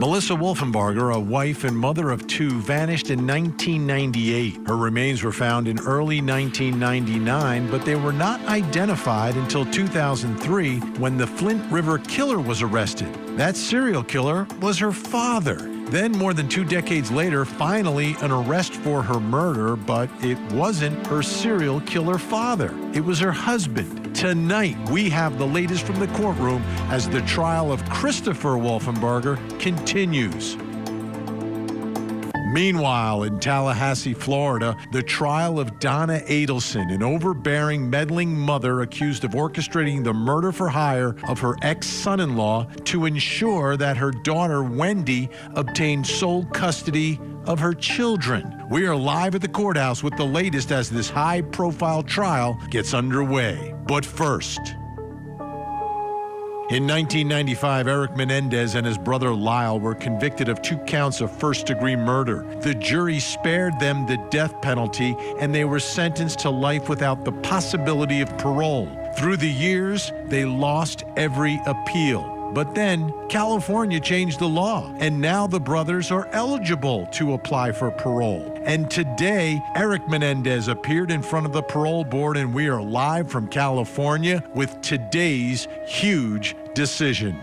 Melissa Wolfenbarger, a wife and mother of two, vanished in 1998. Her remains were found in early 1999, but they were not identified until 2003 when the Flint River Killer was arrested. That serial killer was her father. Then, more than 2 decades later, finally an arrest for her murder, but it wasn't her serial killer father. It was her husband. Tonight, we have the latest from the courtroom as the trial of Christopher Wolfenbarger continues. Meanwhile, in Tallahassee, Florida, the trial of Donna Adelson, an overbearing, meddling mother accused of orchestrating the murder for hire of her ex-son-in-law to ensure that her daughter, Wendy, obtained sole custody of her children. We are live at the courthouse with the latest as this high-profile trial gets underway. But first, in 1995, Eric Menendez and his brother Lyle were convicted of 2 counts of first-degree murder. The jury spared them the death penalty, and they were sentenced to life without the possibility of parole. Through the years, they lost every appeal. But then California changed the law, and now the brothers are eligible to apply for parole. And today, Eric Menendez appeared in front of the parole board, and we are live from California with today's huge decision.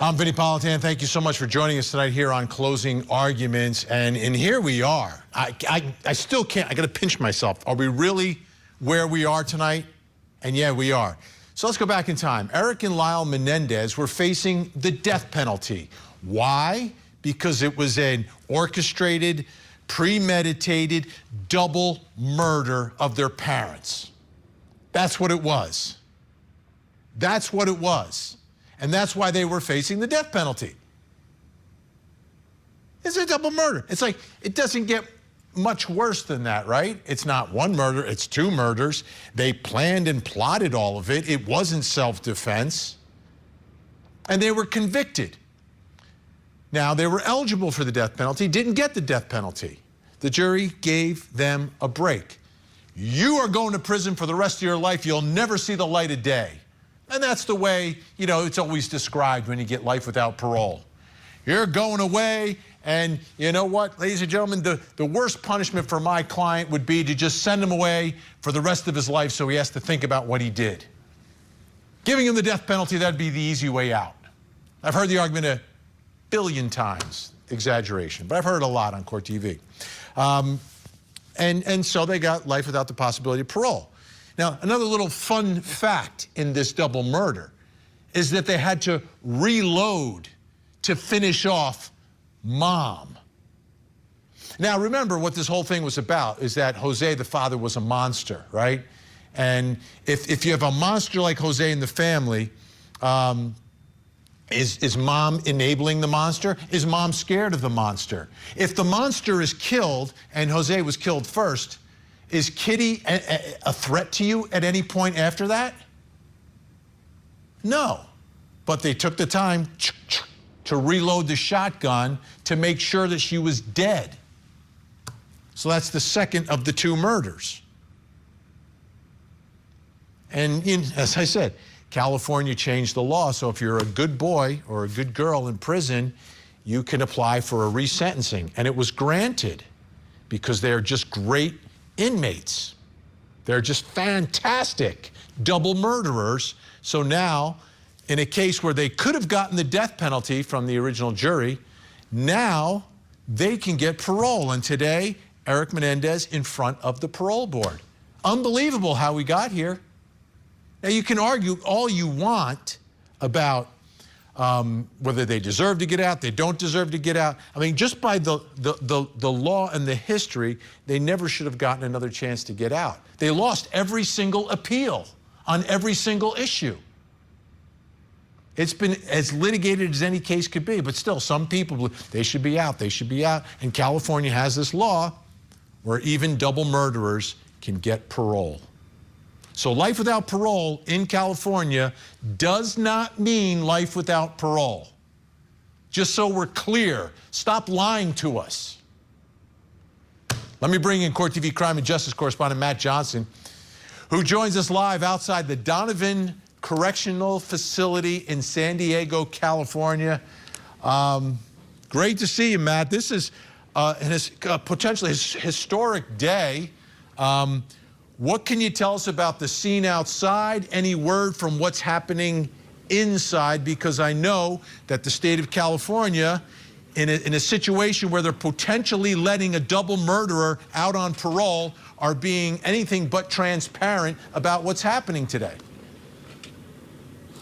I'm Vinny Politan. Thank you so much for joining us tonight here on Closing Arguments. And here we are. I still can't, I got to pinch myself. Are we really where we are tonight? And yeah, we are. So let's go back in time. Eric and Lyle Menendez were facing the death penalty. Why? Because it was an orchestrated, premeditated, double murder of their parents. That's what it was. That's what it was. And that's why they were facing the death penalty. It's a double murder. It's like, it doesn't get much worse than that, right? It's not one murder, it's 2 murders. They planned and plotted all of it. It wasn't self-defense. And they were convicted. Now, they were eligible for the death penalty, didn't get the death penalty. The jury gave them a break. You are going to prison for the rest of your life. You'll never see the light of day. And that's the way, you know, it's always described when you get life without parole. You're going away, and you know what, ladies and gentlemen, the worst punishment for my client would be to just send him away for the rest of his life so he has to think about what he did. Giving him the death penalty, that'd be the easy way out. I've heard the argument 1 billion times, exaggeration, but I've heard it a lot on court TV. And so they got life without the possibility of parole. Now, another little fun fact in this double murder is that they had to reload to finish off Mom. Now, remember what this whole thing was about is that Jose, the father, was a monster, right? And if you have a monster like Jose in the family, is Mom enabling the monster? Is Mom scared of the monster? If the monster is killed, and Jose was killed first, is Kitty a threat to you at any point after that? No. But they took the time to reload the shotgun to make sure that she was dead. So that's the second of the 2 murders. And as I said, California changed the law, so if you're a good boy or a good girl in prison, you can apply for a resentencing. And it was granted because they're just great inmates. They're just fantastic double murderers. So now, in a case where they could have gotten the death penalty from the original jury, now they can get parole. And today, Eric Menendez in front of the parole board. Unbelievable how we got here. Now, you can argue all you want about whether they deserve to get out, they don't deserve to get out. I mean, just by the law and the history, they never should have gotten another chance to get out. They lost every single appeal on every single issue. It's been as litigated as any case could be, but still, some people, they should be out, they should be out. And California has this law where even double murderers can get parole. So life without parole in California does not mean life without parole. Just so we're clear, stop lying to us. Let me bring in Court TV crime and justice correspondent Matt Johnson, who joins us live outside the Donovan Correctional Facility in San Diego, California. Great to see you, Matt. This is potentially a historic day. What can you tell us about the scene outside? Any word from what's happening inside? Because I know that the state of California, in a situation where they're potentially letting a double murderer out on parole, are being anything but transparent about what's happening today.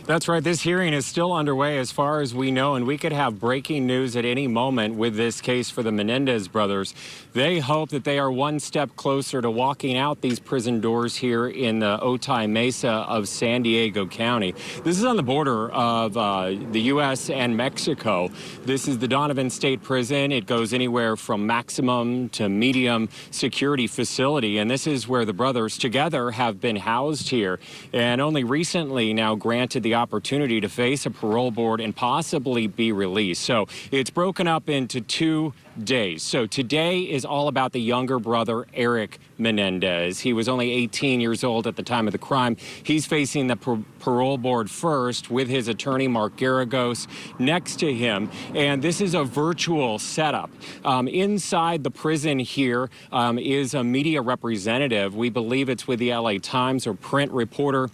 That's right. This hearing is still underway as far as we know, and we could have breaking news at any moment with this case for the Menendez brothers. They hope that they are one step closer to walking out these prison doors here in the Otay Mesa of San Diego County. This is on the border of the U.S. and Mexico. This is the Donovan State Prison. It goes anywhere from maximum to medium security facility, and this is where the brothers together have been housed here, and only recently now granted the opportunity to face a parole board and possibly be released. So it's broken up into 2 days. So today is all about the younger brother, Eric Menendez. He was only 18 years old at the time of the crime. He's facing the parole board first with his attorney, Mark Garagos, next to him. And this is a virtual setup. Inside the prison here is a media representative. We believe it's with the LA Times or print reporter.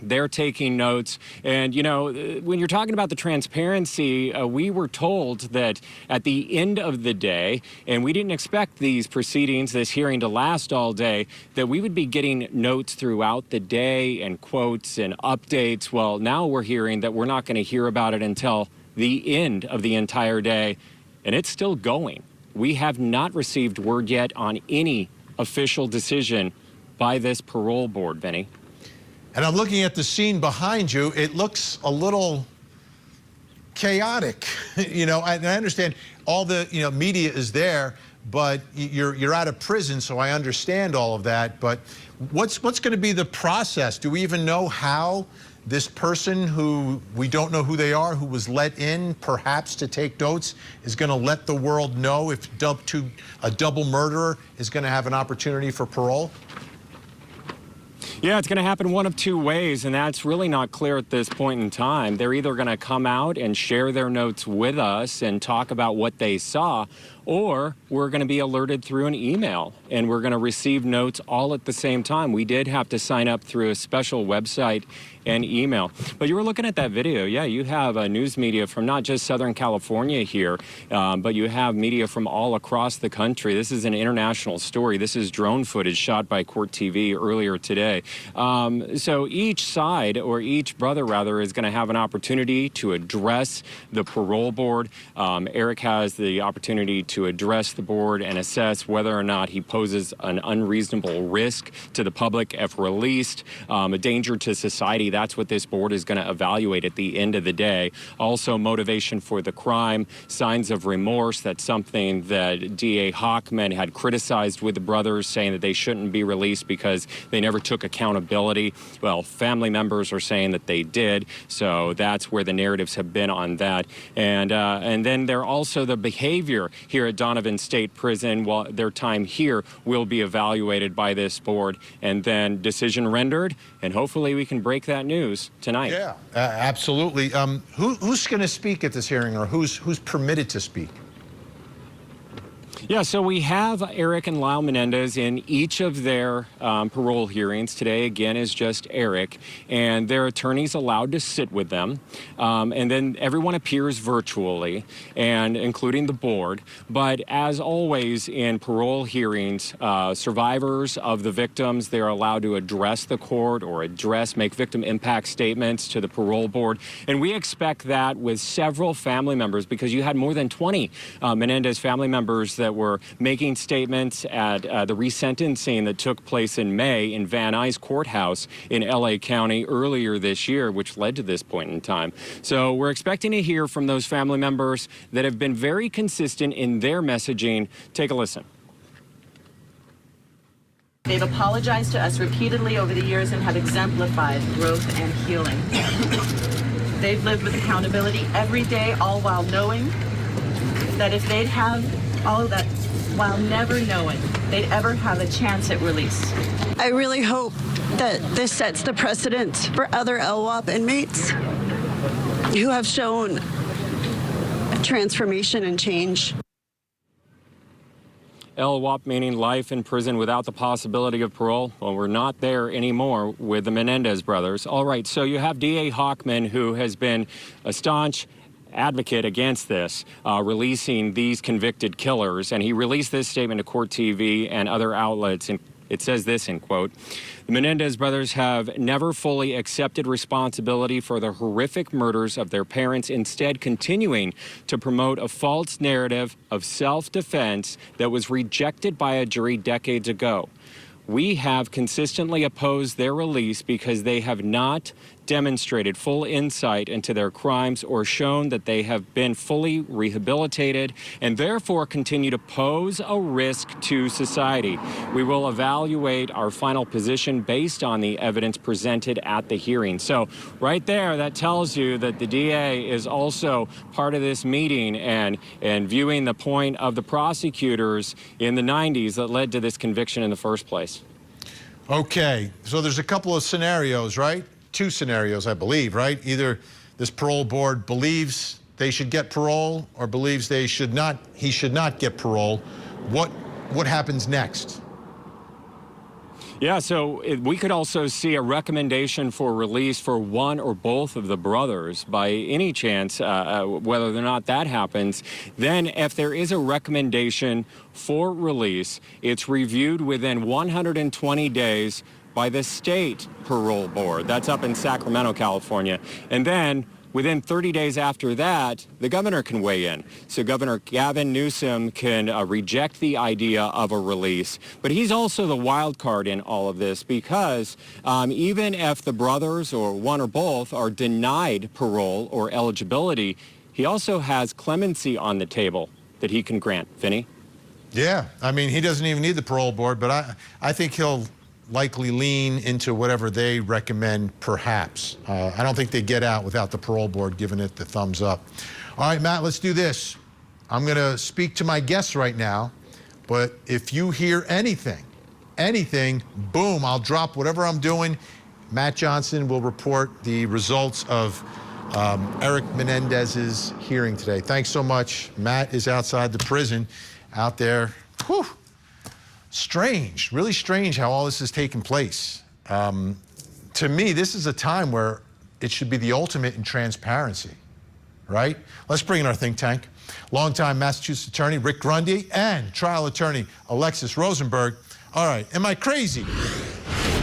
They're taking notes. And, you know, when you're talking about the transparency, we were told that at the end of the day, and we didn't expect these proceedings, this hearing to last all day, that we would be getting notes throughout the day and quotes and updates. Well, now we're hearing that we're not going to hear about it until the end of the entire day, and it's still going. We have not received word yet on any official decision by this parole board, Vinny. And I'm looking at the scene behind you. It looks a little chaotic. You know, I understand all the media is there, but you're out of prison, so I understand all of that. But what's going to be the process? Do we even know how this person, who we don't know who they are, who was let in perhaps to take notes, is going to let the world know if a double murderer is going to have an opportunity for parole? Yeah, it's going to happen one of 2 ways, and that's really not clear at this point in time. They're either going to come out and share their notes with us and talk about what they saw, or we're going to be alerted through an email, and we're going to receive notes all at the same time. We did have to sign up through a special website and email. But you were looking at that video. Yeah, you have news media from not just Southern California here, but you have media from all across the country. This is an international story. This is drone footage shot by Court TV earlier today. So each side, or each brother rather, is going to have an opportunity to address the parole board. Eric has the opportunity to address the board and assess whether or not he poses an unreasonable risk to the public if released, a danger to society. That's what this board is going to evaluate at the end of the day. Also, motivation for the crime, signs of remorse. That's something that DA Hochman had criticized with the brothers, saying that they shouldn't be released because they never took accountability. Well, family members are saying that they did, so that's where the narratives have been on that. And then there also the behavior here at Donovan State Prison. While their time here will be evaluated by this board, and then decision rendered, and hopefully we can break that news tonight. Yeah, absolutely. Who's going to speak at this hearing, or who's permitted to speak? Yeah, so we have Eric and Lyle Menendez in each of their parole hearings. Today, again, is just Eric, and their attorney's allowed to sit with them. And then everyone appears virtually, and including the board. But as always in parole hearings, survivors of the victims, they're allowed to address the court or make victim impact statements to the parole board. And we expect that with several family members, because you had more than 20 Menendez family members that were making statements at the resentencing that took place in May in Van Nuys Courthouse in LA County earlier this year, which led to this point in time. So we're expecting to hear from those family members that have been very consistent in their messaging. Take a listen. They've apologized to us repeatedly over the years and have exemplified growth and healing. They've lived with accountability every day, all while knowing that if they'd have all of that, while never knowing they'd ever have a chance at release. I really hope that this sets the precedent for other LWOP inmates who have shown transformation and change. LWOP meaning life in prison without the possibility of parole. Well, we're not there anymore with the Menendez brothers. All right, so you have D.A. Hochman, who has been a staunch advocate against this, releasing these convicted killers. And he released this statement to Court TV and other outlets. And it says this, in quote, "The Menendez brothers have never fully accepted responsibility for the horrific murders of their parents, instead continuing to promote a false narrative of self-defense that was rejected by a jury decades ago. We have consistently opposed their release because they have not demonstrated full insight into their crimes or shown that they have been fully rehabilitated and therefore continue to pose a risk to society. We will evaluate our final position based on the evidence presented at the hearing." So right there, that tells you that the DA is also part of this meeting and viewing the point of the prosecutors in the 90s that led to this conviction in the first place. Okay, so there's a couple of scenarios, right? Two scenarios, I believe, right? Either this parole board believes they should get parole or believes he should not get parole. What happens next? Yeah, so we could also see a recommendation for release for one or both of the brothers by any chance, whether or not that happens. Then if there is a recommendation for release, it's reviewed within 120 days by the state parole board. That's up in Sacramento, California. And then within 30 days after that, the governor can weigh in. So Governor Gavin Newsom can reject the idea of a release. But he's also the wild card in all of this because even if the brothers or one or both are denied parole or eligibility, he also has clemency on the table that he can grant. Vinny? Yeah, I mean, he doesn't even need the parole board, but I think he'll likely lean into whatever they recommend, perhaps. I don't think they get out without the parole board giving it the thumbs up. All right, Matt, let's do this. I'm going to speak to my guests right now, but if you hear anything, boom, I'll drop whatever I'm doing. Matt Johnson will report the results of Eric Menendez's hearing today. Thanks so much. Matt is outside the prison out there. Whew. Strange, really strange how all this has taken place. To me, this is a time where it should be the ultimate in transparency, right? Let's bring in our think tank. Longtime Massachusetts attorney Rick Grundy and trial attorney Alexis Rosenberg. All right, am I crazy?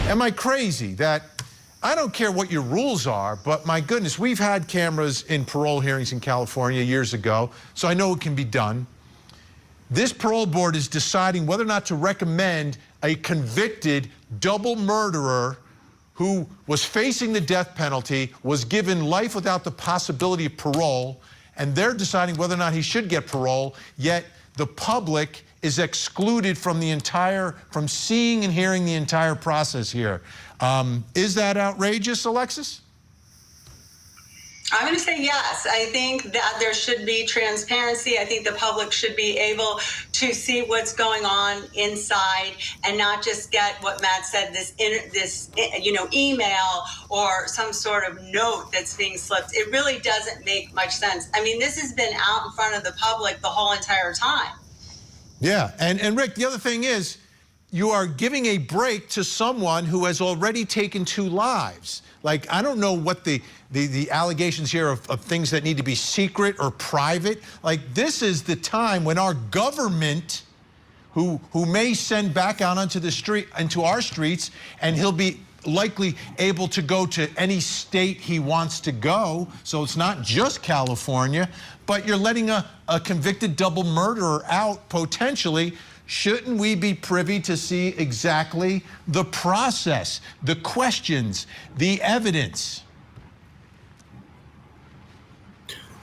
Am I crazy that I don't care what your rules are, but my goodness, we've had cameras in parole hearings in California years ago, so I know it can be done. This parole board is deciding whether or not to recommend a convicted double murderer who was facing the death penalty, was given life without the possibility of parole, and they're deciding whether or not he should get parole, yet the public is excluded from from seeing and hearing the entire process here. Is that outrageous, Alexis? I'm going to say yes. I think that there should be transparency. I think the public should be able to see what's going on inside and not just get what Matt said, this email or some sort of note that's being slipped. It really doesn't make much sense. I mean, this has been out in front of the public the whole entire time. Yeah, and Rick, the other thing is, you are giving a break to someone who has already taken 2 lives. Like, I don't know what the allegations here of things that need to be secret or private. Like, this is the time when our government, who may send back out onto the street, into our streets, and he'll be likely able to go to any state he wants to go. So it's not just California, but you're letting a convicted double murderer out potentially. Shouldn't we be privy to see exactly the process, the questions, the evidence?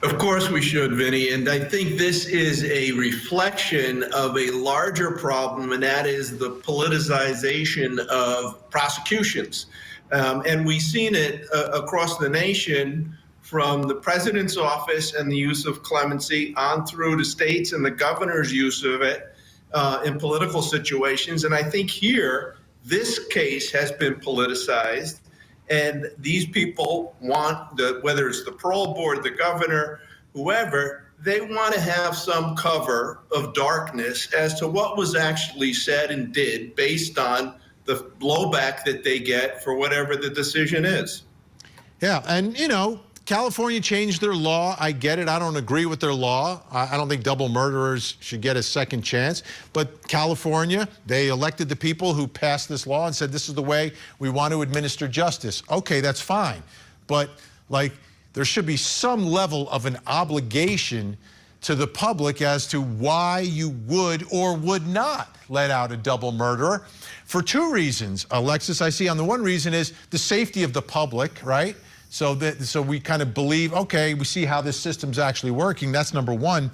Of course we should, Vinny, and I think this is a reflection of a larger problem, and that is the politicization of prosecutions. And we've seen it across the nation, from the president's office and the use of clemency on through to states and the governor's use of it in political situations. And I think here, this case has been politicized, and these people want, whether it's the parole board, the governor, whoever, they want to have some cover of darkness as to what was actually said and did based on the blowback that they get for whatever the decision is. Yeah, and California changed their law. I get it. I don't agree with their law. I don't think double murderers should get a second chance. But California, they elected the people who passed this law and said this is the way we want to administer justice. Okay, that's fine. But there should be some level of an obligation to the public as to why you would or would not let out a double murderer. For two reasons, Alexis, I see. On the one reason is the safety of the public, right? So we kind of believe, okay, we see how this system's actually working. That's number one.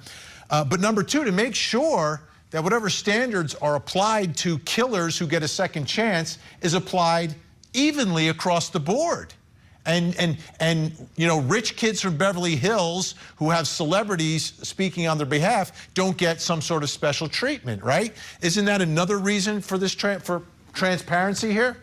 But number two, to make sure that whatever standards are applied to killers who get a second chance is applied evenly across the board. And rich kids from Beverly Hills who have celebrities speaking on their behalf don't get some sort of special treatment, right? Isn't that another reason for this for transparency here?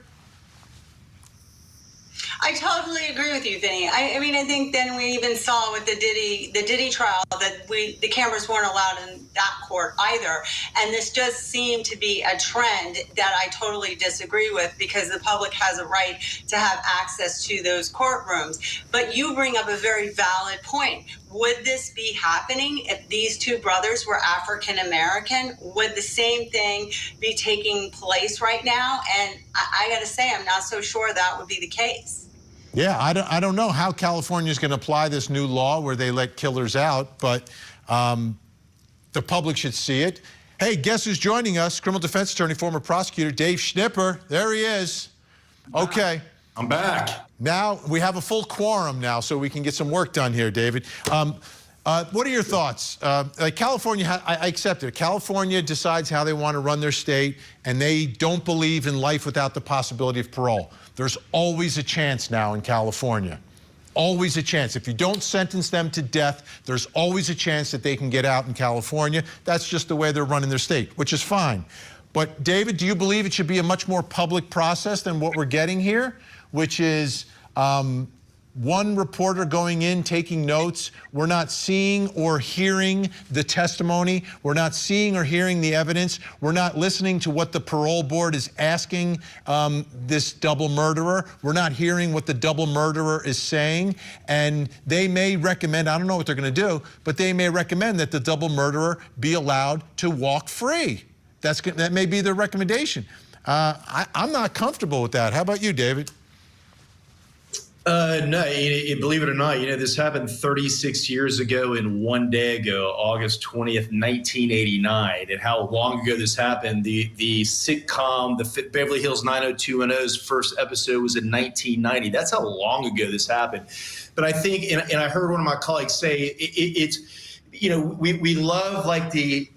I totally agree with you, Vinny. I mean, I think then we even saw with the Diddy trial that the cameras weren't allowed in that court either. And this does seem to be a trend that I totally disagree with, because the public has a right to have access to those courtrooms. But you bring up a very valid point. Would this be happening if these two brothers were African American? Would the same thing be taking place right now? And I got to say, I'm not so sure that would be the case. Yeah, I don't know how California is going to apply this new law where they let killers out, but the public should see it. Hey, guess who's joining us? Criminal defense attorney, former prosecutor, Dave Schnipper. There he is. Okay. I'm back. Now we have a full quorum now, so we can get some work done here, David. What are your thoughts? California, I accept it. California decides how they want to run their state, and they don't believe in life without the possibility of parole. There's always a chance now in California. Always a chance. If you don't sentence them to death, there's always a chance that they can get out in California. That's just the way they're running their state, which is fine. But David, do you believe it should be a much more public process than what we're getting here, which is one reporter going in, taking notes? We're not seeing or hearing the testimony. We're not seeing or hearing the evidence. We're not listening to what the parole board is asking this double murderer. We're not hearing what the double murderer is saying. And they may recommend, I don't know what they're going to do, but they may recommend that the double murderer be allowed to walk free. That may be their recommendation. I'm not comfortable with that. How about you, David? No, believe it or not, this happened 36 years ago and one day ago, August 20th, 1989. And how long ago this happened, the sitcom, the Beverly Hills 90210's first episode was in 1990. That's how long ago this happened. But I think, and I heard one of my colleagues say, it's, we love like the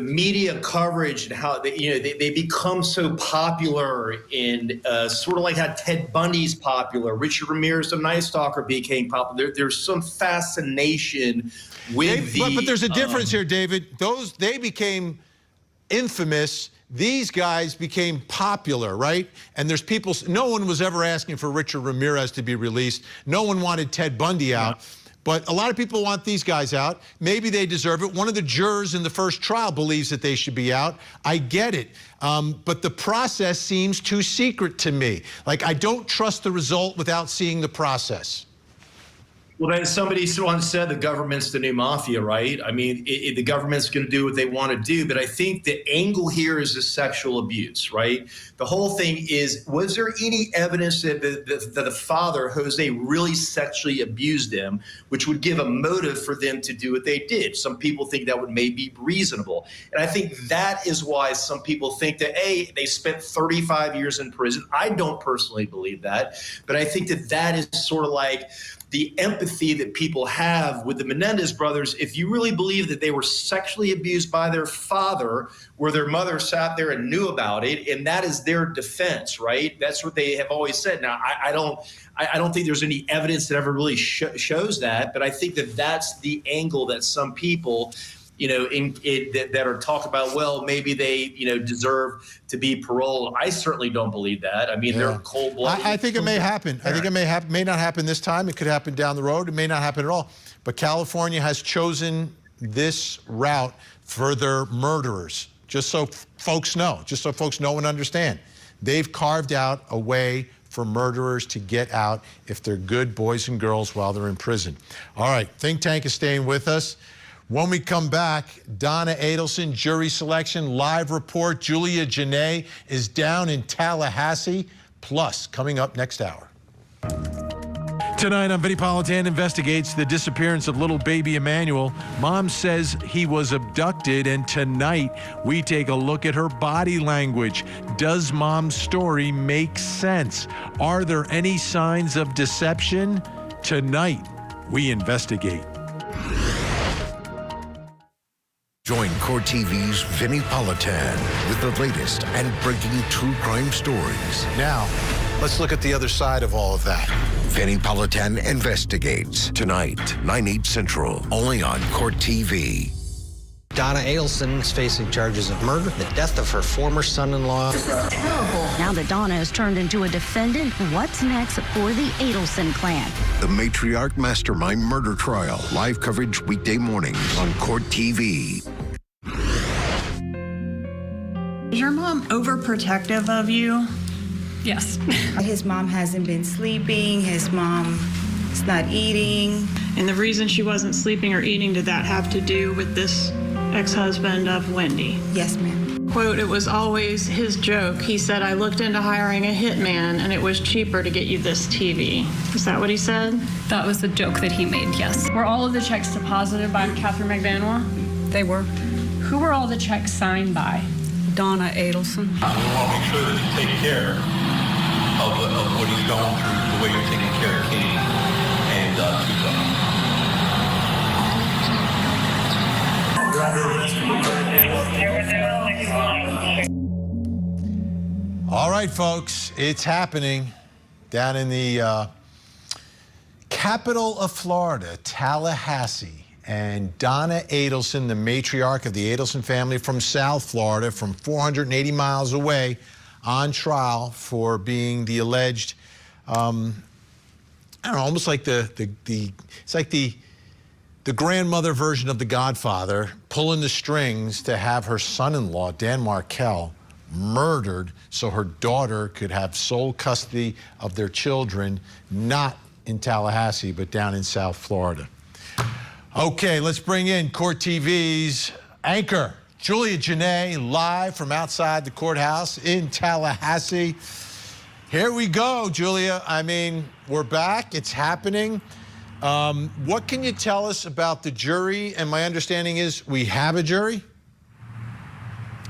media coverage and how they become so popular, and sort of like how Ted Bundy's popular, Richard Ramirez, the Night Stalker, became popular. There's some fascination with but there's a difference here, David. They became infamous. These guys became popular, right? And there's people. No one was ever asking for Richard Ramirez to be released. No one wanted Ted Bundy out. Yeah. But a lot of people want these guys out. Maybe they deserve it. One of the jurors in the first trial believes that they should be out. I get it. But the process seems too secret to me. Like, I don't trust the result without seeing the process. Well, then somebody once said the government's the new mafia, right? I mean, the government's going to do what they want to do. But I think the angle here is the sexual abuse, right? The whole thing is, was there any evidence that the father, Jose, really sexually abused them, which would give a motive for them to do what they did? Some people think that would maybe be reasonable. And I think that is why some people think that, A, they spent 35 years in prison. I don't personally believe that. But I think that is sort of like the empathy that people have with the Menendez brothers. If you really believe that they were sexually abused by their father, where their mother sat there and knew about it, and that is their defense, right? That's what they have always said. Now, I don't think there's any evidence that ever really shows that, but I think that that's the angle that some people that are talk about, well, maybe they, deserve to be paroled. I certainly don't believe that. I mean, they're cold-blooded. I think it may happen. I think it may not happen this time. It could happen down the road. It may not happen at all. But California has chosen this route for their murderers, just so folks know and understand. They've carved out a way for murderers to get out if they're good boys and girls while they're in prison. All right, Think Tank is staying with us. When we come back, Donna Adelson, jury selection, live report. Julia Janae is down in Tallahassee. Plus, coming up next hour. Tonight on Vinnie Politan Investigates the disappearance of little baby Emmanuel. Mom says he was abducted, and tonight we take a look at her body language. Does Mom's story make sense? Are there any signs of deception? Tonight, we investigate. Join Court TV's Vinnie Politan with the latest and breaking true crime stories. Now, let's look at the other side of all of that. Vinnie Politan Investigates. Tonight, 9/8 Central, only on Court TV. Donna Adelson is facing charges of murder, the death of her former son-in-law. Now that Donna has turned into a defendant, what's next for the Adelson clan? The matriarch mastermind murder trial. Live coverage weekday mornings on Court TV. Is your mom overprotective of you? Yes. His mom hasn't been sleeping. His mom is not eating. And the reason she wasn't sleeping or eating, did that have to do with this ex-husband of Wendy? Yes, ma'am. Quote, it was always his joke. He said, I looked into hiring a hitman and it was cheaper to get you this TV. Is that what he said? That was the joke that he made, yes. Were all of the checks deposited by Catherine McVanois? They were. Who were all the checks signed by? Donna Adelson. We want to make sure that you take care of what he's going through, the way you're taking care of Katie and Tuco. All right, folks, it's happening down in the capital of Florida, Tallahassee. And Donna Adelson, the matriarch of the Adelson family from South Florida, from 480 miles away, on trial for being the alleged, I don't know, almost like it's like the grandmother version of the Godfather, pulling the strings to have her son-in-law, Dan Markel, murdered so her daughter could have sole custody of their children, not in Tallahassee, but down in South Florida. Okay, let's bring in Court TV's anchor, Julia Janae, live from outside the courthouse in Tallahassee. Here we go, Julia. I mean, we're back. It's happening. What can you tell us about the jury? And my understanding is we have a jury?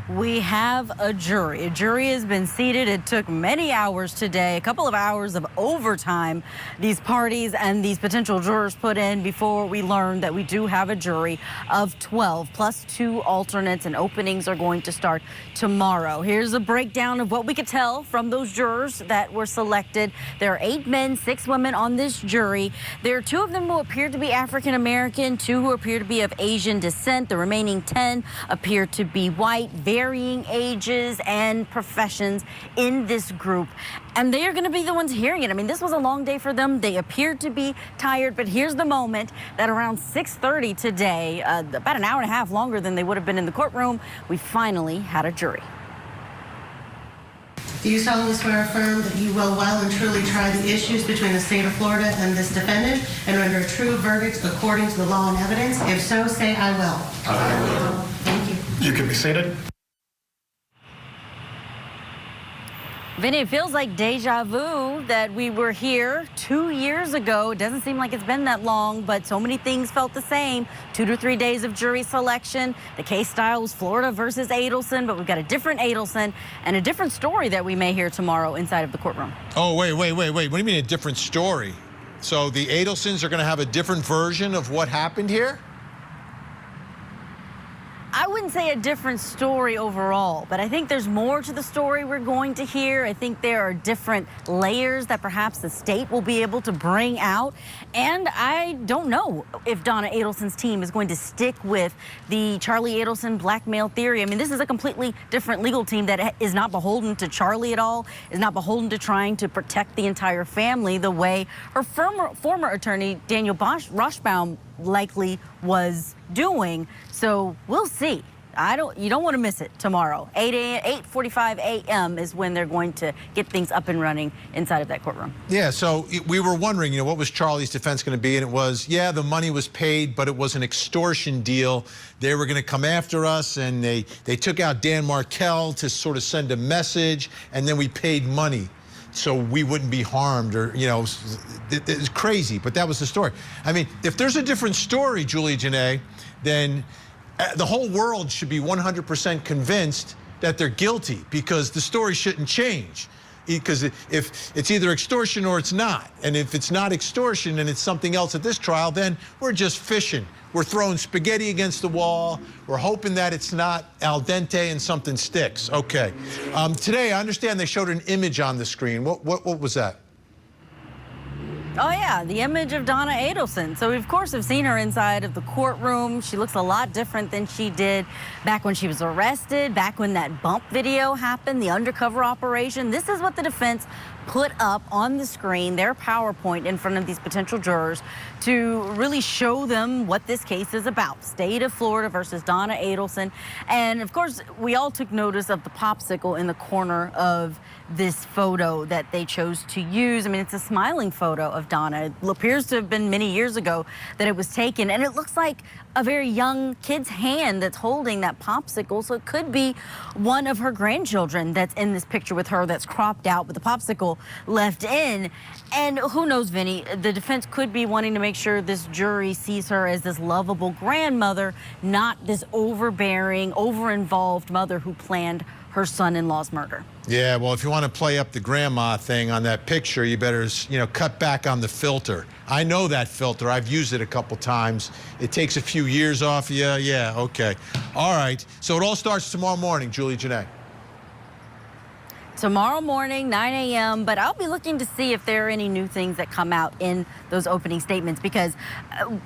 We have a jury. A jury has been seated. It took many hours today, a couple of hours of overtime these parties and these potential jurors put in before we learned that we do have a jury of 12 plus 2 alternates, and openings are going to start tomorrow. Here's a breakdown of what we could tell from those jurors that were selected. There are 8 men, 6 women on this jury. There are 2 of them who appear to be African American, 2 who appear to be of Asian descent. The remaining 10 appear to be white, varying ages and professions in this group. And they are going to be the ones hearing it. I mean, this was a long day for them. They appeared to be tired, but here's the moment that around 6:30 today, about an hour and a half longer than they would have been in the courtroom, we finally had a jury. Do you solemnly swear or affirm that you will well and truly try the issues between the state of Florida and this defendant and render a true verdict according to the law and evidence? If so, say I will. I will. Thank you. You can be seated. Vinny, it feels like deja vu that we were here 2 years ago. It doesn't seem like it's been that long, but so many things felt the same. 2 to 3 days of jury selection. The case style was Florida versus Adelson, but we've got a different Adelson and a different story that we may hear tomorrow inside of the courtroom. Oh, wait. What do you mean a different story? So the Adelsons are going to have a different version of what happened here? I would wouldn't say a different story overall, but I think there's more to the story we're going to hear. I think there are different layers that perhaps the state will be able to bring out. And I don't know if Donna Adelson's team is going to stick with the Charlie Adelson blackmail theory. I mean, this is a completely different legal team that is not beholden to Charlie at all, is not beholden to trying to protect the entire family the way her former attorney, Daniel Roshbaum, likely was doing. So we'll see. You don't want to miss it tomorrow. 8:45 a.m. is when they're going to get things up and running inside of that courtroom. Yeah, so we were wondering, what was Charlie's defense going to be? And it was, yeah, the money was paid, but it was an extortion deal. They were going to come after us, and they took out Dan Markel to sort of send a message, and then we paid money so we wouldn't be harmed, or, it's crazy, but that was the story. I mean, if there's a different story, Julie Janae, then the whole world should be 100% convinced that they're guilty, because the story shouldn't change. Because if it's either extortion or it's not, and if it's not extortion and it's something else at this trial, then we're just fishing. We're throwing spaghetti against the wall. We're hoping that it's not al dente and something sticks. Okay. Today, I understand they showed an image on the screen. What was that? Oh, yeah, the image of Donna Adelson. So we, of course, have seen her inside of the courtroom. She looks a lot different than she did back when she was arrested, back when that bump video happened, the undercover operation. This is what the defense put up on the screen, their PowerPoint in front of these potential jurors, to really show them what this case is about. State of Florida versus Donna Adelson. And, of course, we all took notice of the popsicle in the corner of this photo that they chose to use. I mean, it's a smiling photo of Donna. It appears to have been many years ago that it was taken, and it looks like a very young kid's hand that's holding that popsicle, so it could be one of her grandchildren that's in this picture with her that's cropped out with the popsicle left in. And who knows, Vinny, the defense could be wanting to make sure this jury sees her as this lovable grandmother, not this overbearing, over-involved mother who planned her son-in-law's murder. Yeah, well, if you want to play up the grandma thing on that picture, you better, cut back on the filter. I know that filter. I've used it a couple times. It takes a few years off you. Yeah, okay. All right. So it all starts tomorrow morning, Julie Janae. Tomorrow morning, 9 a.m., but I'll be looking to see if there are any new things that come out in those opening statements, because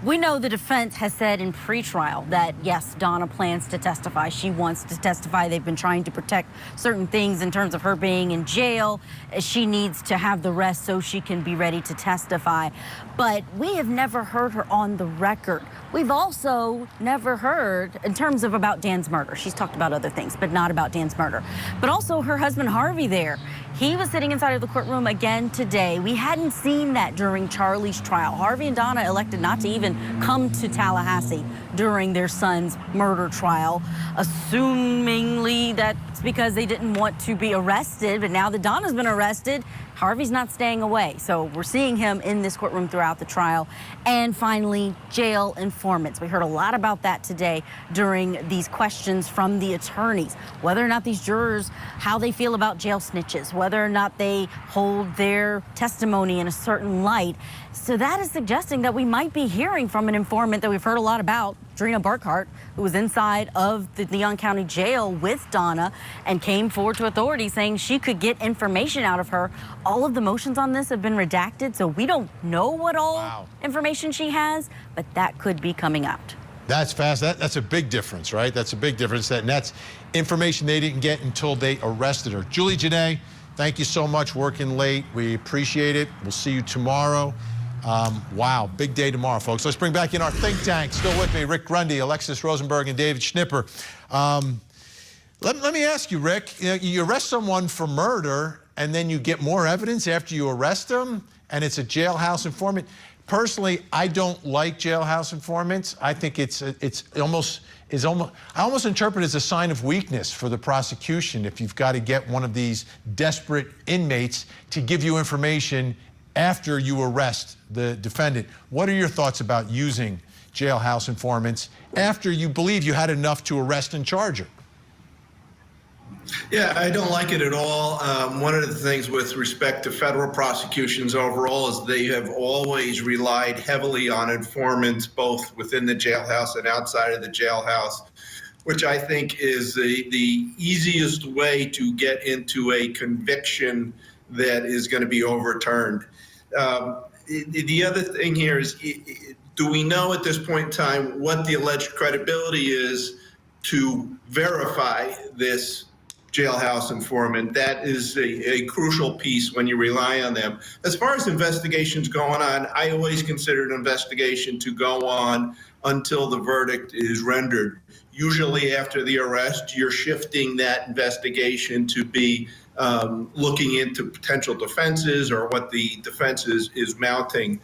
we know the defense has said in pretrial that, yes, Donna plans to testify. She wants to testify. They've been trying to protect certain things in terms of her being in jail. She needs to have the rest so she can be ready to testify. But we have never heard her on the record. We've also never heard in terms of about Dan's murder. She's talked about other things, but not about Dan's murder. But also her husband, Harvey, there. He was sitting inside of the courtroom again today. We hadn't seen that during Charlie's trial. Harvey and Donna elected not to even come to Tallahassee during their son's murder trial, assumingly that's because they didn't want to be arrested. But now that Donna's been arrested, Harvey's not staying away. So we're seeing him in this courtroom throughout the trial. And finally, jail informants. We heard a lot about that today during these questions from the attorneys, whether or not these jurors, how they feel about jail snitches, whether or not they hold their testimony in a certain light. So that is suggesting that we might be hearing from an informant that we've heard a lot about, Drina Burkhart, who was inside of the Leon County Jail with Donna and came forward to authorities saying she could get information out of her. All of the motions on this have been redacted, so we don't know what all information she has, but that could be coming out. That's fast. That's a big difference, right? That's a big difference. And that's information they didn't get until they arrested her. Julie Janae, thank you so much, working late. We appreciate it. We'll see you tomorrow. Wow, big day tomorrow, folks. Let's bring back in our think tank. Still with me, Rick Grundy, Alexis Rosenberg, and David Schnipper. Let me ask you, Rick, you arrest someone for murder, and then you get more evidence after you arrest them, and it's a jailhouse informant. Personally, I don't like jailhouse informants. I think I almost interpret it as a sign of weakness for the prosecution if you've got to get one of these desperate inmates to give you information after you arrest the defendant. What are your thoughts about using jailhouse informants after you believe you had enough to arrest and charge her? Yeah, I don't like it at all. One of the things with respect to federal prosecutions overall is they have always relied heavily on informants, both within the jailhouse and outside of the jailhouse. which I think is the easiest way to get into a conviction that is going to be overturned. The other thing here is, do we know at this point in time what the alleged credibility is to verify this jailhouse informant? That is a crucial piece when you rely on them. As far as investigations going on, I always consider an investigation to go on until the verdict is rendered. Usually after the arrest, you're shifting that investigation to be looking into potential defenses or what the defense is mounting.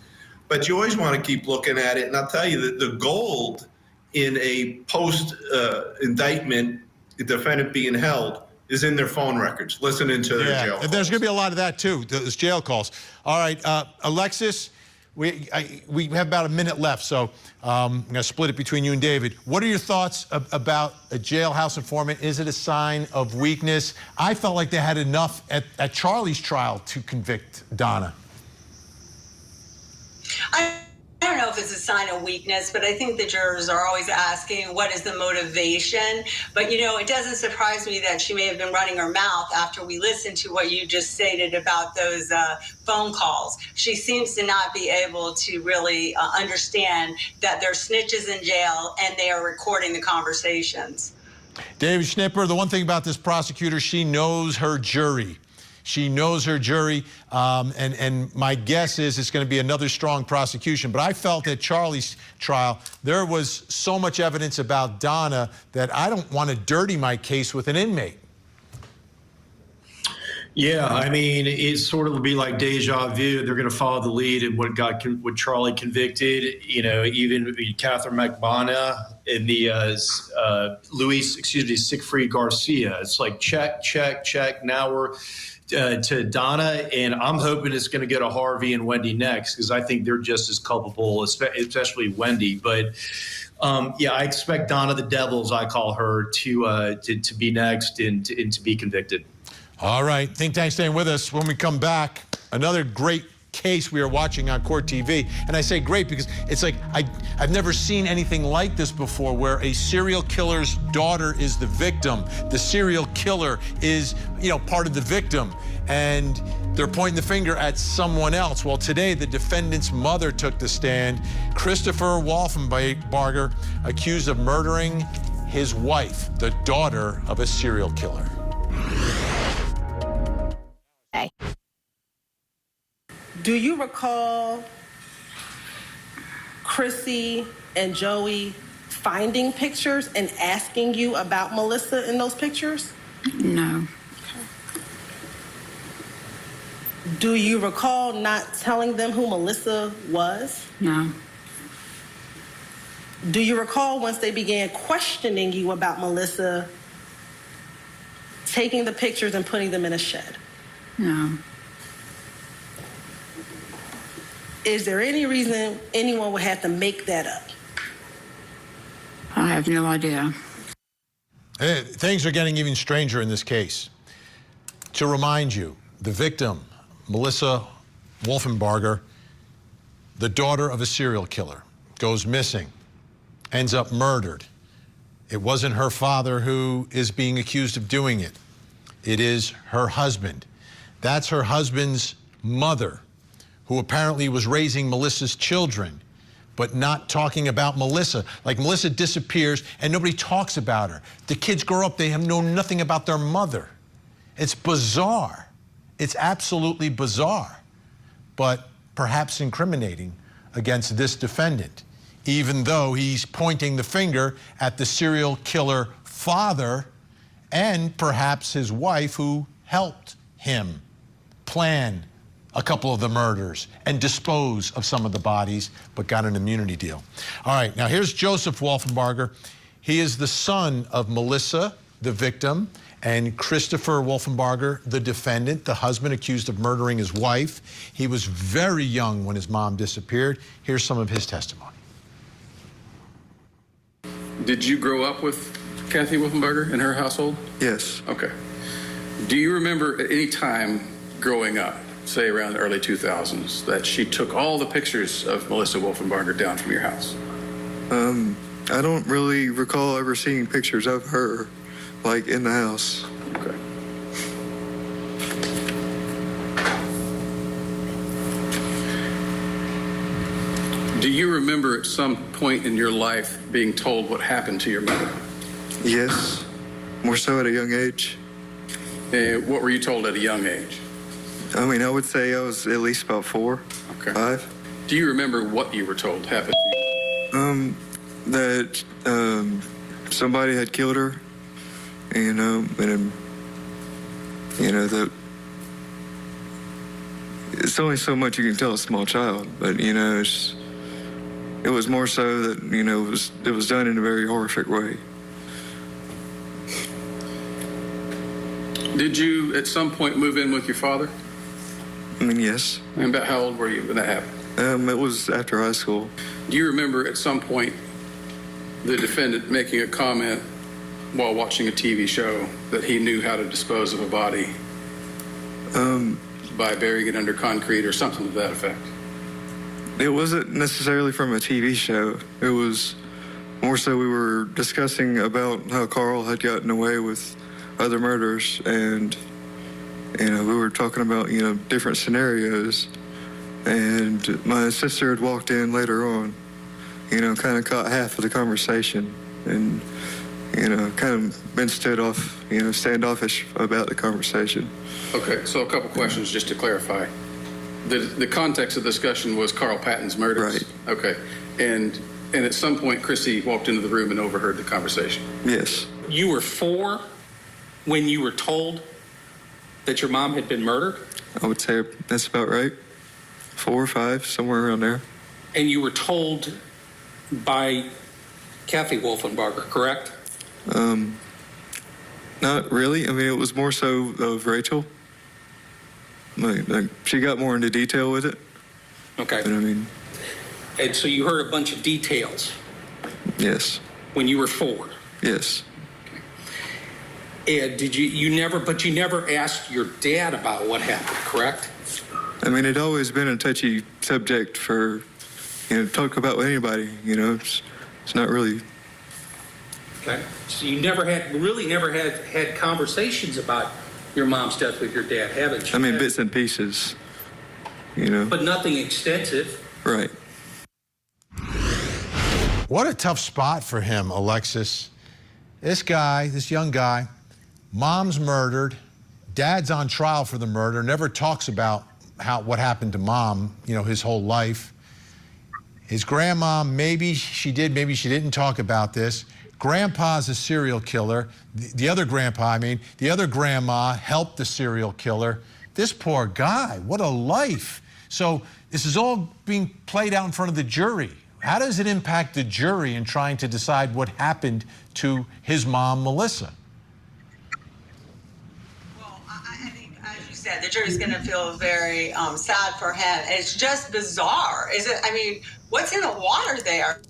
But you always want to keep looking at it. And I'll tell you that the gold in a post-indictment defendant being held is in their phone records, listening to their jail calls. There's going to be a lot of that, too, those jail calls. All right, Alexis, we have about a minute left, so I'm going to split it between you and David. What are your thoughts about a jailhouse informant? Is it a sign of weakness? I felt like they had enough at Charlie's trial to convict Donna. I don't know if it's a sign of weakness, but I think the jurors are always asking, what is the motivation? But, you know, it doesn't surprise me that she may have been running her mouth after we listened to what you just stated about those phone calls. She seems to not be able to really understand that they're snitches in jail and they are recording the conversations. David Schnipper, the one thing about this prosecutor, she knows her jury. She knows her jury, and my guess is it's going to be another strong prosecution. But I felt at Charlie's trial, there was so much evidence about Donna that I don't want to dirty my case with an inmate. Yeah, I mean, it sort of will be like deja vu. They're going to follow the lead in what Charlie convicted. You know, even Catherine McBana and the Siegfried Garcia. It's like check, check, check. Now we're to Donna, and I'm hoping it's going to go to Harvey and Wendy next, because I think they're just as culpable, especially Wendy. But yeah, I expect Donna the Devil, as I call her, to be next and to be convicted. All right, Think Tank staying with us. When we come back, another great case we are watching on Court TV. And I say great because it's like I've never seen anything like this before, where a serial killer's daughter is the victim. The serial killer is, you know, part of the victim. And they're pointing the finger at someone else. Well, today, the defendant's mother took the stand. Christopher Wolfenbarger, accused of murdering his wife, the daughter of a serial killer. Hey. Do you recall Chrissy and Joey finding pictures and asking you about Melissa in those pictures? No. Do you recall not telling them who Melissa was? No. Do you recall once they began questioning you about Melissa, taking the pictures and putting them in a shed? No. Is there any reason anyone would have to make that up? I have no idea. Things are getting even stranger in this case. To remind you, the victim, Melissa Wolfenbarger, the daughter of a serial killer, goes missing, ends up murdered. It wasn't her father who is being accused of doing it. It is her husband. That's her husband's mother, who apparently was raising Melissa's children, but not talking about Melissa. Like, Melissa disappears and nobody talks about her. The kids grow up, they know nothing about their mother. It's bizarre. It's absolutely bizarre, but perhaps incriminating against this defendant, even though he's pointing the finger at the serial killer father and perhaps his wife, who helped him plan a couple of the murders and dispose of some of the bodies, but got an immunity deal. All right, now here's Joseph Wolfenbarger. He is the son of Melissa, the victim, and Christopher Wolfenbarger, the defendant, the husband accused of murdering his wife. He was very young when his mom disappeared. Here's some of his testimony. Did you grow up with Kathy Wolfenbarger in her household? Yes. Okay. Do you remember at any time growing up, say around the early 2000s, that she took all the pictures of Melissa Wolfenbarger down from your house? I don't really recall ever seeing pictures of her, like, in the house. Okay. Do you remember at some point in your life being told what happened to your mother? Yes, more so at a young age. What were you told at a young age? I mean, I would say I was at least about 4, 5. Do you remember what you were told happened to you? That somebody had killed her, and that it's only so much you can tell a small child, but it was more so that it was done in a very horrific way. Did you at some point move in with your father? I mean, yes. And about how old were you when that happened? It was after high school. Do you remember at some point the defendant making a comment while watching a TV show that he knew how to dispose of a body by burying it under concrete or something to that effect? It wasn't necessarily from a TV show. It was more so we were discussing about how Carl had gotten away with other murders, and we were talking about different scenarios, and my sister had walked in later on, kind of caught half of the conversation, and kind of been standoffish about the conversation. Okay, so a couple questions just to clarify. The context of the discussion was Carl Patton's murder. Right. Okay, and at some point Chrissy walked into the room and overheard the conversation. Yes. You were 4 when you were told that your mom had been murdered? I would say that's about right. 4 or 5, somewhere around there. And you were told by Kathy Wolfenbarger, correct? Not really. I mean, it was more so of Rachel. Like she got more into detail with it. Okay. But I mean. And so you heard a bunch of details. Yes. When you were 4. Yes. And did you never asked your dad about what happened, correct? I mean, it'd always been a touchy subject for, talk about with anybody, it's not really. Okay. So you never had conversations about your mom's death with your dad, haven't you? I mean, bits and pieces, But nothing extensive. Right. What a tough spot for him, Alexis. This young guy, mom's murdered, dad's on trial for the murder, never talks about what happened to mom, his whole life. His grandma, maybe she did, maybe she didn't talk about this. Grandpa's a serial killer. The other grandma helped the serial killer. This poor guy, what a life. So this is all being played out in front of the jury. How does it impact the jury in trying to decide what happened to his mom, Melissa? Well, I think, as you said, the jury's going to feel very sad for him. It's just bizarre. What's in the water there?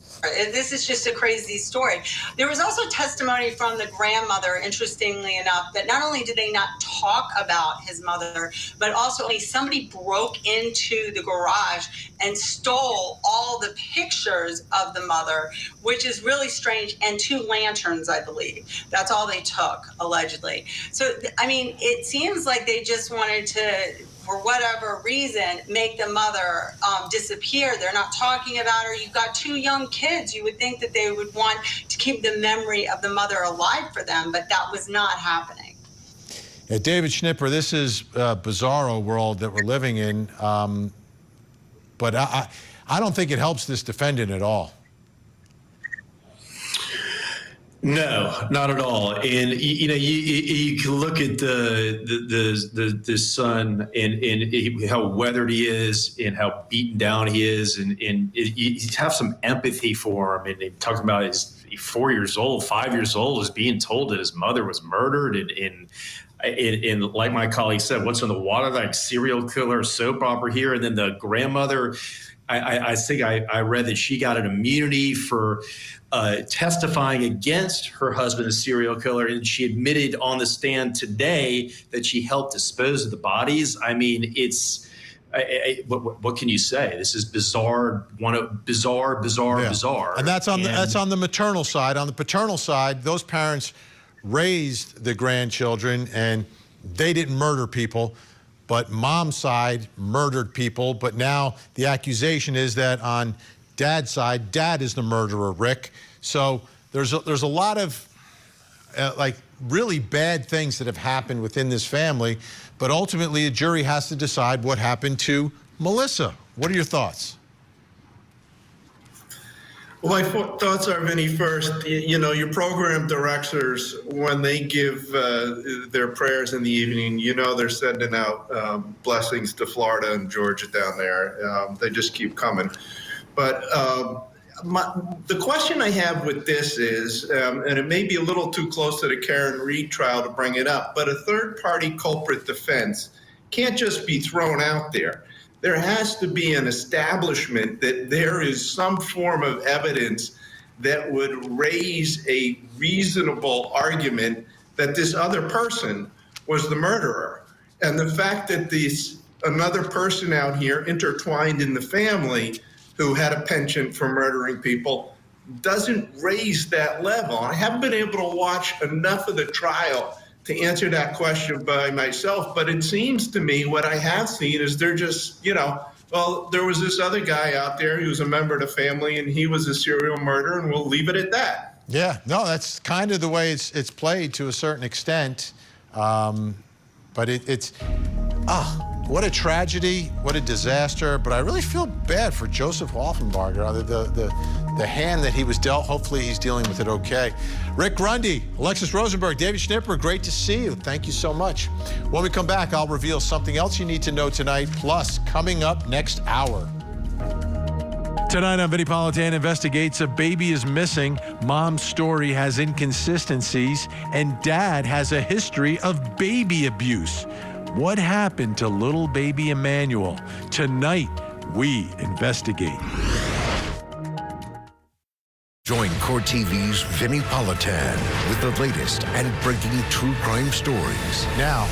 This is just a crazy story. There was also testimony from the grandmother, interestingly enough, that not only did they not talk about his mother, but also somebody broke into the garage and stole all the pictures of the mother, which is really strange, and 2 lanterns, I believe. That's all they took, allegedly. So, it seems like they just wanted to, for whatever reason, make the mother disappear. They're not talking about her. You've got 2 young kids. You would think that they would want to keep the memory of the mother alive for them, but that was not happening. Yeah, David Schnipper, this is a bizarro world that we're living in, but I don't think it helps this defendant at all. No, not at all. And you can look at the son and how weathered he is and how beaten down he is, and you have some empathy for him. And they talk about his 4 years old, 5 years old, is being told that his mother was murdered, and like my colleague said, what's in the water, like serial killer soap opera here. And then the grandmother, I think I read that she got an immunity for testifying against her husband, a serial killer, and she admitted on the stand today that she helped dispose of the bodies. What can you say? This is bizarre. Bizarre. And that's on the maternal side. On the paternal side, those parents raised the grandchildren, and they didn't murder people. But mom's side murdered people. But now the accusation is that on dad's side, dad is the murderer, Rick. So there's a lot of like really bad things that have happened within this family. But ultimately, a jury has to decide what happened to Melissa. What are your thoughts? Well, my thoughts are, Vinny, first, you know, your program directors, when they give their prayers in the evening, you know, they're sending out blessings to Florida and Georgia down there. They just keep coming. But the question I have with this is, and it may be a little too close to the Karen Reed trial to bring it up, but a third-party culprit defense can't just be thrown out there. There has to be an establishment that there is some form of evidence that would raise a reasonable argument that this other person was the murderer. And the fact that another person out here intertwined in the family who had a penchant for murdering people doesn't raise that level. I haven't been able to watch enough of the trial to answer that question by myself, but it seems to me what I have seen is they're just, you know, well, there was this other guy out there who was a member of the family and he was a serial murderer, and we'll leave it at that. Yeah, no, that's kind of the way it's played to a certain extent. But what a tragedy, what a disaster. But I really feel bad for Joseph Wolfenbarger, the hand that he was dealt. Hopefully he's dealing with it okay. Rick Grundy, Alexis Rosenberg, David Schnipper, great to see you. Thank you so much. When we come back, I'll reveal something else you need to know tonight, plus coming up next hour. Tonight on Vinny Politan Investigates, a baby is missing, mom's story has inconsistencies, and dad has a history of baby abuse. What happened to little baby Emmanuel? Tonight, we investigate. Join Court TV's Vinny Politan with the latest and breaking true crime stories. Now,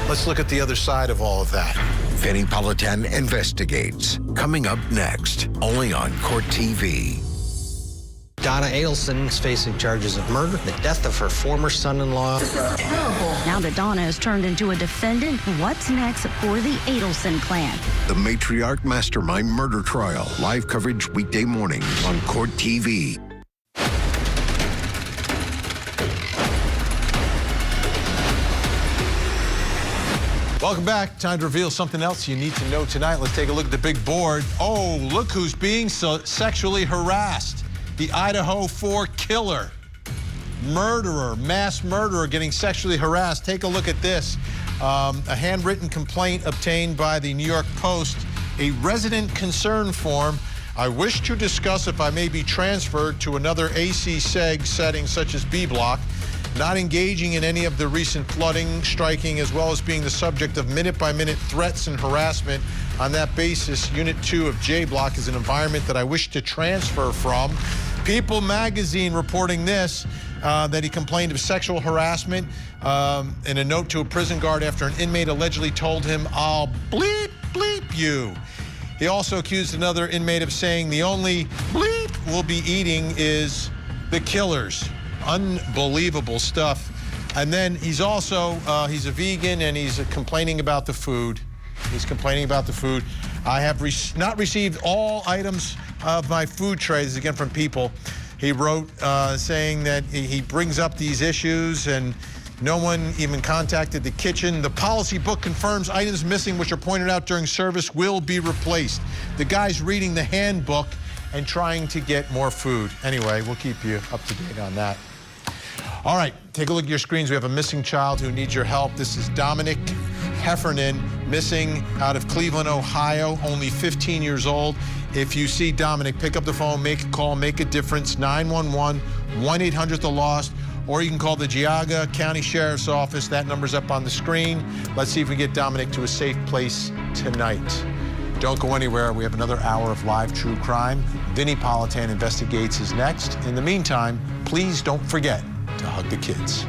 let's look at the other side of all of that. Vinny Politan Investigates, coming up next, only on Court TV. Donna Adelson is facing charges of murder, the death of her former son-in-law. Now that Donna has turned into a defendant, what's next for the Adelson clan? The matriarch mastermind murder trial. Live coverage weekday mornings on Court TV. Welcome back. Time to reveal something else you need to know tonight. Let's take a look at the big board. Oh, look who's being sexually harassed. The Idaho 4 killer, murderer, mass murderer getting sexually harassed. Take a look at this. A handwritten complaint obtained by the New York Post, a resident concern form. I wish to discuss if I may be transferred to another AC seg setting such as B Block, not engaging in any of the recent flooding, striking, as well as being the subject of minute-by-minute threats and harassment. On that basis, Unit 2 of J Block is an environment that I wish to transfer from. People magazine reporting this, that he complained of sexual harassment in a note to a prison guard after an inmate allegedly told him, "I'll bleep, bleep you." He also accused another inmate of saying the only bleep we'll be eating is the killers. Unbelievable stuff. And then he's also, he's a vegan and he's complaining about the food. He's complaining about the food. I have not received all items of my food trays, again from people. He wrote saying that he brings up these issues and no one even contacted the kitchen. The policy book confirms items missing which are pointed out during service will be replaced. The guy's reading the handbook and trying to get more food. Anyway, we'll keep you up to date on that. All right, take a look at your screens. We have a missing child who needs your help. This is Dominic Heffernan, missing out of Cleveland, Ohio, only 15 years old. If you see Dominic, pick up the phone, make a call, make a difference, 911, 1-800-THE-LOST, or you can call the Geauga County Sheriff's Office. That number's up on the screen. Let's see if we get Dominic to a safe place tonight. Don't go anywhere. We have another hour of live true crime. Vinny Politan Investigates is next. In the meantime, please don't forget to hug the kids.